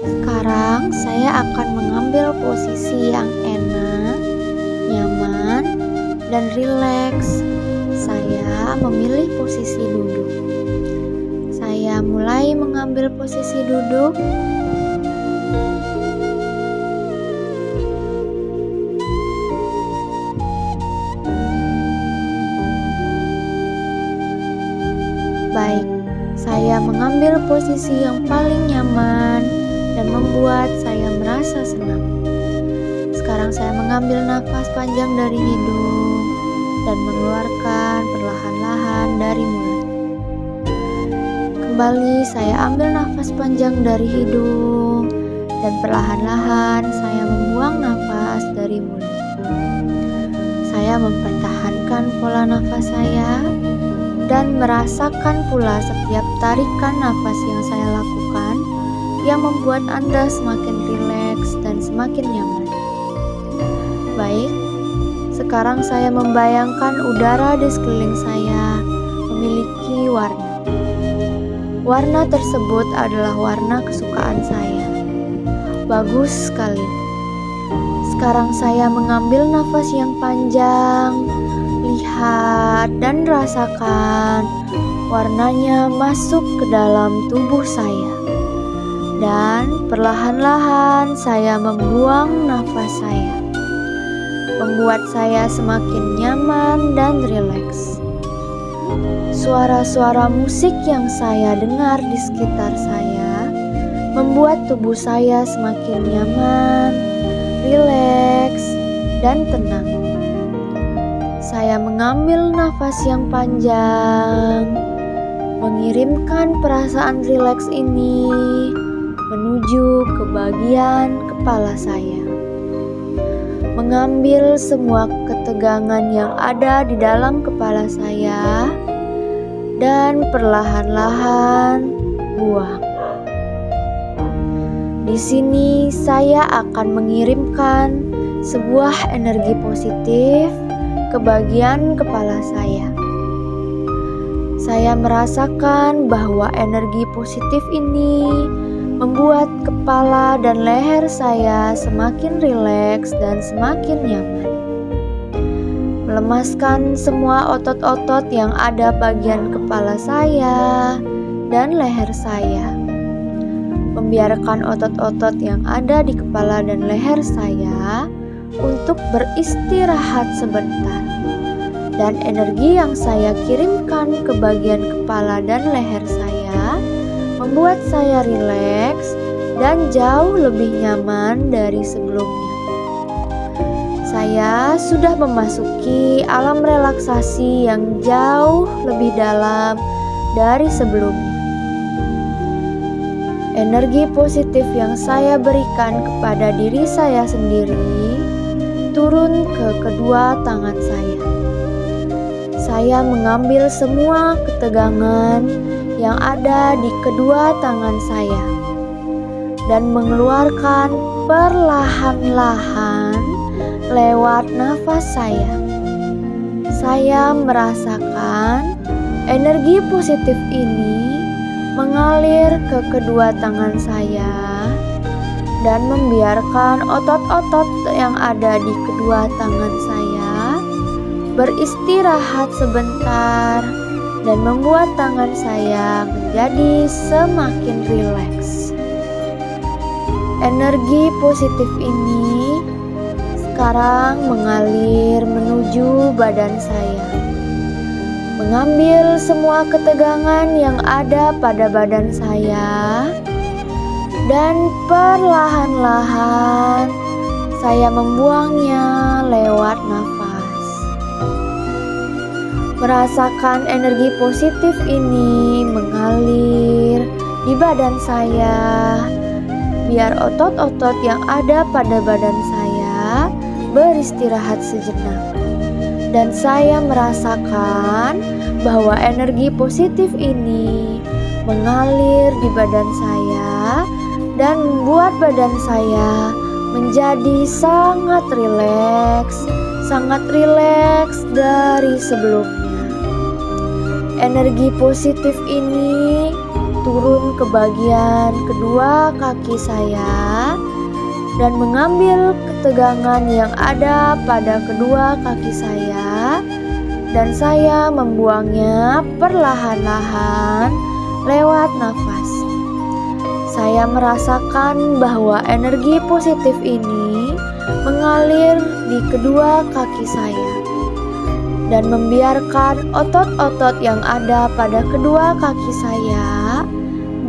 Sekarang saya akan mengambil posisi yang enak, nyaman, dan rileks. Saya memilih posisi duduk. Saya mulai mengambil posisi duduk. Baik, saya mengambil posisi yang paling nyaman dan membuat saya merasa senang. Sekarang saya mengambil nafas panjang dari hidung dan mengeluarkan perlahan-lahan dari mulut. Kembali saya ambil nafas panjang dari hidung dan perlahan-lahan saya membuang nafas dari mulut. Saya mempertahankan pola nafas saya dan merasakan pula setiap tarikan nafas yang saya lakukan yang membuat Anda semakin rileks dan semakin nyaman. Baik, sekarang saya membayangkan udara di sekeliling saya memiliki warna. Warna tersebut adalah warna kesukaan saya. Bagus sekali. Sekarang saya mengambil nafas yang panjang. Lihat dan rasakan warnanya masuk ke dalam tubuh saya. Dan perlahan-lahan saya membuang nafas saya. Membuat saya semakin nyaman dan rileks. Suara-suara musik yang saya dengar di sekitar saya membuat tubuh saya semakin nyaman, rileks, dan tenang. Saya mengambil nafas yang panjang, mengirimkan perasaan rileks ini menuju ke bagian kepala saya. Mengambil semua ketegangan yang ada di dalam kepala saya dan perlahan-lahan buang. Di sini saya akan mengirimkan sebuah energi positif ke bagian kepala saya. Saya merasakan bahwa energi positif ini membuat kepala dan leher saya semakin rileks dan semakin nyaman. Melemaskan semua otot-otot yang ada bagian kepala saya dan leher saya. Membiarkan otot-otot yang ada di kepala dan leher saya untuk beristirahat sebentar. Dan energi yang saya kirimkan ke bagian kepala dan leher saya membuat saya rileks dan jauh lebih nyaman dari sebelumnya. Saya sudah memasuki alam relaksasi yang jauh lebih dalam dari sebelumnya. Energi positif yang saya berikan kepada diri saya sendiri turun ke kedua tangan saya. Saya mengambil semua ketegangan yang ada di kedua tangan saya dan mengeluarkan perlahan-lahan lewat nafas saya. Saya merasakan energi positif ini mengalir ke kedua tangan saya dan membiarkan otot-otot yang ada di kedua tangan saya beristirahat sebentar dan membuat tangan saya menjadi semakin rileks. Energi positif ini sekarang mengalir menuju badan saya, mengambil semua ketegangan yang ada pada badan saya, dan perlahan-lahan saya membuangnya lewat nafas. Merasakan energi positif ini mengalir di badan saya, biar otot-otot yang ada pada badan saya beristirahat sejenak. Dan saya merasakan bahwa energi positif ini mengalir di badan saya dan membuat badan saya menjadi sangat rileks dari sebelumnya. Energi positif ini turun ke bagian kedua kaki saya dan mengambil ketegangan yang ada pada kedua kaki saya, dan saya membuangnya perlahan-lahan lewat nafas. Saya merasakan bahwa energi positif ini mengalir di kedua kaki saya dan membiarkan otot-otot yang ada pada kedua kaki saya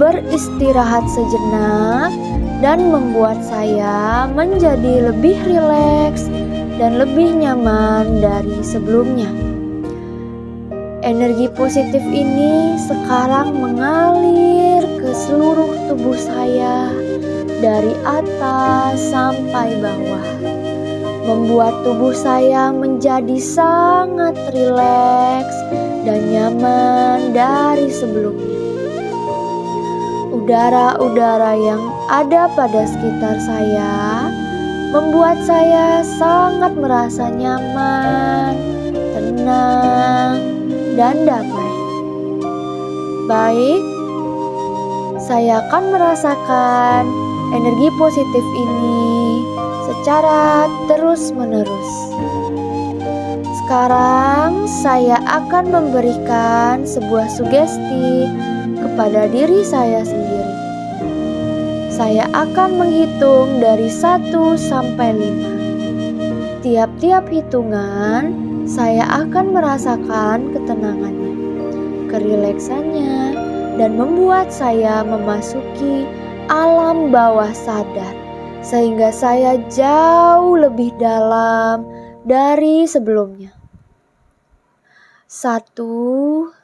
beristirahat sejenak dan membuat saya menjadi lebih rileks dan lebih nyaman dari sebelumnya. Energi positif ini sekarang mengalir ke seluruh tubuh saya dari atas sampai bawah, membuat tubuh saya menjadi sangat rileks dan nyaman dari sebelumnya. Udara-udara yang ada pada sekitar saya membuat saya sangat merasa nyaman, tenang, dan damai. Baik, saya akan merasakan energi positif ini secara terus-menerus. Sekarang saya akan memberikan sebuah sugesti kepada diri saya sendiri. Saya akan menghitung dari 1 sampai 5. Tiap-tiap hitungan saya akan merasakan ketenangannya, kerileksannya, dan membuat saya memasuki alam bawah sadar, sehingga saya jauh lebih dalam dari sebelumnya. 1.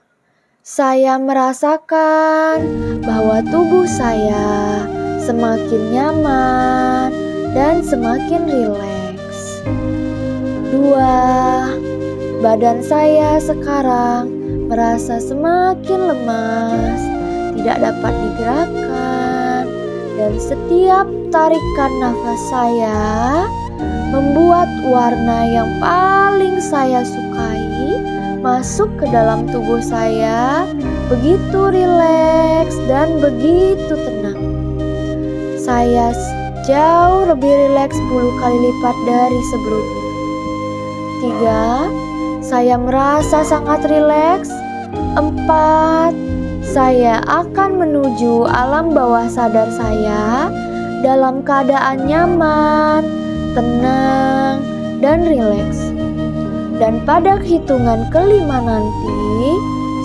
Saya merasakan bahwa tubuh saya semakin nyaman dan semakin rileks. 2. Badan saya sekarang merasa semakin lemas, tidak dapat digerakkan, dan setiap tarikan nafas saya membuat warna yang paling saya sukai masuk ke dalam tubuh saya, begitu rileks dan begitu tenang. Saya jauh lebih rileks 10 kali lipat dari sebelumnya. 3. Saya merasa sangat rileks. 4. Saya akan menuju alam bawah sadar saya dalam keadaan nyaman, tenang, dan rileks. Dan pada hitungan kelima nanti,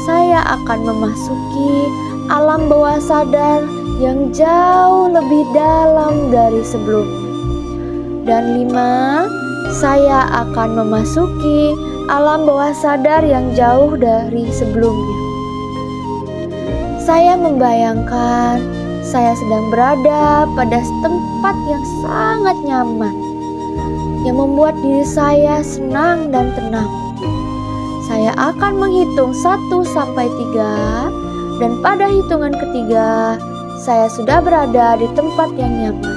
saya akan memasuki alam bawah sadar yang jauh lebih dalam dari sebelumnya. Dan 5, saya akan memasuki alam bawah sadar yang jauh dari sebelumnya. Saya membayangkan saya sedang berada pada tempat yang sangat nyaman, yang membuat diri saya senang dan tenang. Saya akan menghitung 1 sampai 3, dan pada hitungan ketiga, saya sudah berada di tempat yang nyaman.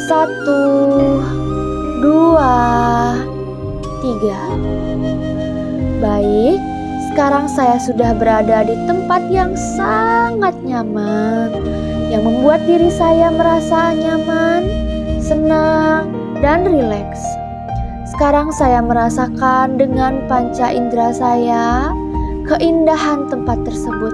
1, 2, 3. Baik, sekarang saya sudah berada di tempat yang sangat nyaman, yang membuat diri saya merasa nyaman, senang, dan rileks. Sekarang saya merasakan dengan panca indera saya keindahan tempat tersebut.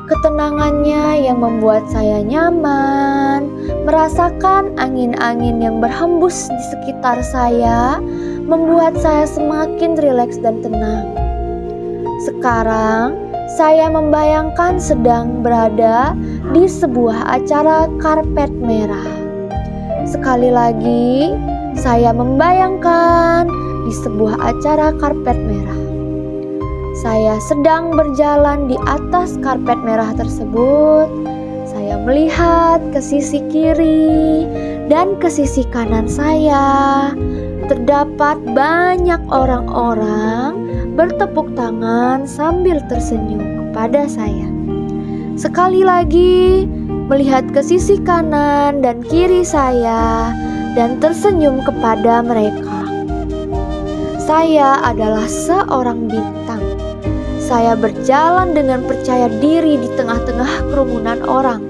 Ketenangannya yang membuat saya nyaman, merasakan angin-angin yang berhembus di sekitar saya, membuat saya semakin rileks dan tenang. Sekarang saya membayangkan sedang berada di sebuah acara karpet merah. Sekali lagi, saya membayangkan di sebuah acara karpet merah. Saya sedang berjalan di atas karpet merah tersebut. Saya melihat ke sisi kiri dan ke sisi kanan saya. Terdapat banyak orang-orang bertepuk tangan sambil tersenyum kepada saya. Sekali lagi, melihat ke sisi kanan dan kiri saya dan tersenyum kepada mereka. Saya adalah seorang bintang. saya berjalan dengan percaya diri di tengah-tengah kerumunan orang.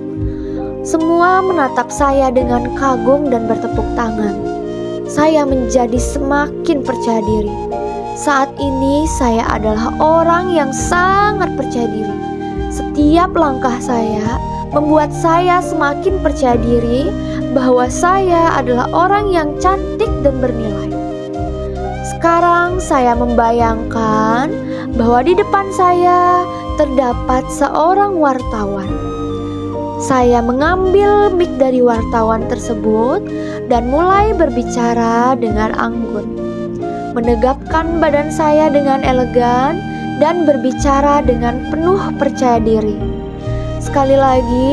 Semua menatap saya dengan kagum dan bertepuk tangan. Saya menjadi semakin percaya diri. Saat ini saya adalah orang yang sangat percaya diri. Setiap langkah saya membuat saya semakin percaya diri bahwa saya adalah orang yang cantik dan bernilai. Sekarang saya membayangkan bahwa di depan saya terdapat seorang wartawan. Saya mengambil mic dari wartawan tersebut dan mulai berbicara dengan anggun, menegapkan badan saya dengan elegan dan berbicara dengan penuh percaya diri. Sekali lagi,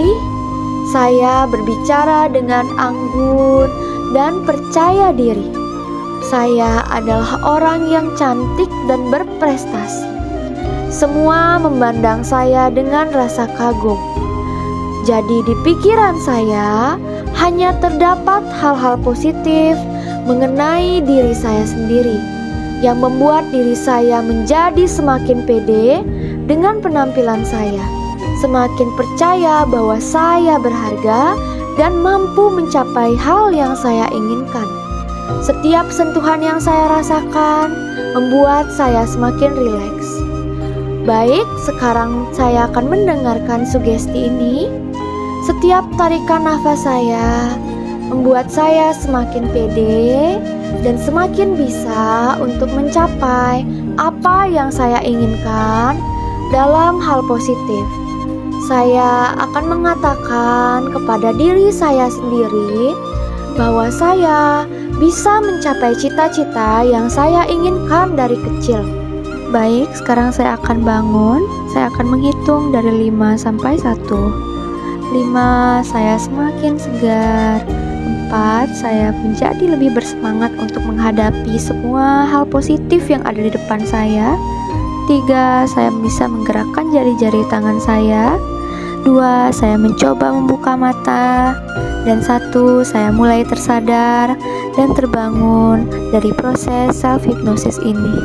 saya berbicara dengan anggun dan percaya diri. Saya adalah orang yang cantik dan berprestasi. Semua memandang saya dengan rasa kagum. Jadi di pikiran saya hanya terdapat hal-hal positif mengenai diri saya sendiri yang membuat diri saya menjadi semakin pede dengan penampilan saya, semakin percaya bahwa saya berharga dan mampu mencapai hal yang saya inginkan. Setiap sentuhan yang saya rasakan membuat saya semakin rileks. Baik, sekarang saya akan mendengarkan sugesti ini. Setiap tarikan nafas saya membuat saya semakin pede dan semakin bisa untuk mencapai apa yang saya inginkan dalam hal positif. Saya akan mengatakan kepada diri saya sendiri bahwa saya bisa mencapai cita-cita yang saya inginkan dari kecil. Baik, sekarang saya akan bangun. Saya akan menghitung dari 5 sampai 1. 5, saya semakin segar. 4, saya menjadi lebih bersemangat untuk menghadapi semua hal positif yang ada di depan saya. 3, saya bisa menggerakkan jari-jari tangan saya. 2, saya mencoba membuka mata. Dan 1, saya mulai tersadar dan terbangun dari proses self-hypnosis ini.